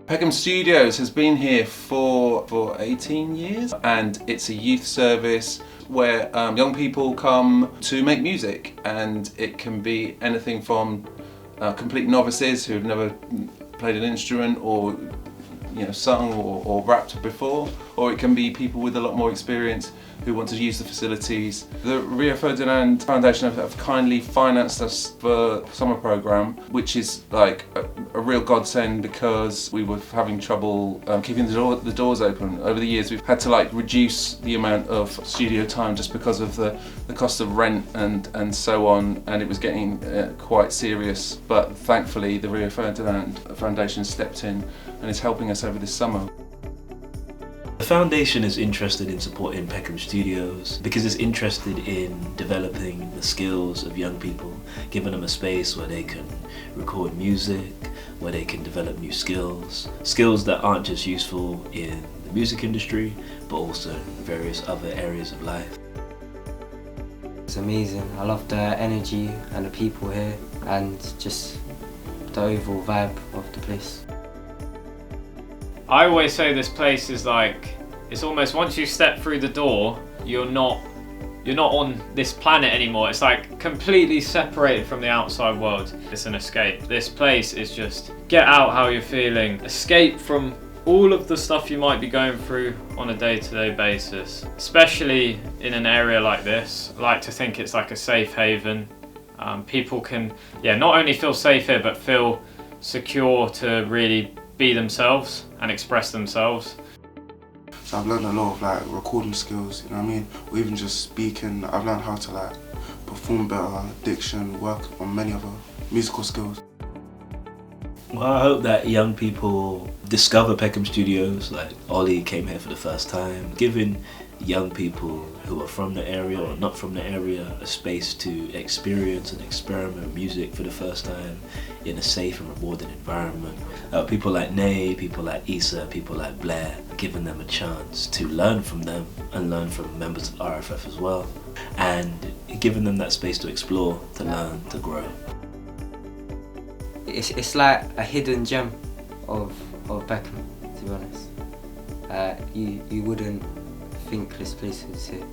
Peckham Studios has been here for 18 years, and it's a youth service where young people come to make music, and it can be anything from complete novices who've never played an instrument or sung or rapped before, or it can be people with a lot more experience who want to use the facilities. The Rio Ferdinand Foundation have kindly financed us for the summer programme, which is like a real godsend because we were having trouble keeping the doors open. Over the years we've had to reduce the amount of studio time just because of the cost of rent and so on, and it was getting quite serious. But thankfully the Rio Ferdinand Foundation stepped in and is helping us over this summer. The foundation is interested in supporting Peckham Studios because it's interested in developing the skills of young people, giving them a space where they can record music, where they can develop new skills that aren't just useful in the music industry, but also in various other areas of life. It's amazing. I love the energy and the people here and just the overall vibe of the place. I always say this place is it's almost once you step through the door, you're not on this planet anymore. It's completely separated from the outside world. It's an escape. This place is just get out how you're feeling, escape from all of the stuff you might be going through on a day-to-day basis. Especially in an area like this, I like to think it's like a safe haven. People can not only feel safe here, but feel secure to really be themselves and express themselves. So I've learned a lot of recording skills, you know what I mean? Or even just speaking. I've learned how to perform better, diction, work on many other musical skills. Well, I hope that young people discover Peckham Studios, like Ollie came here for the first time, giving young people who are from the area or not from the area a space to experience and experiment with music for the first time in a safe and rewarding environment. People like Nay, people like Issa, people like Blair, giving them a chance to learn from them and learn from members of RFF as well, and giving them that space to explore, to learn, to grow. It's like a hidden gem of Peckham, to be honest. You wouldn't think this place is here.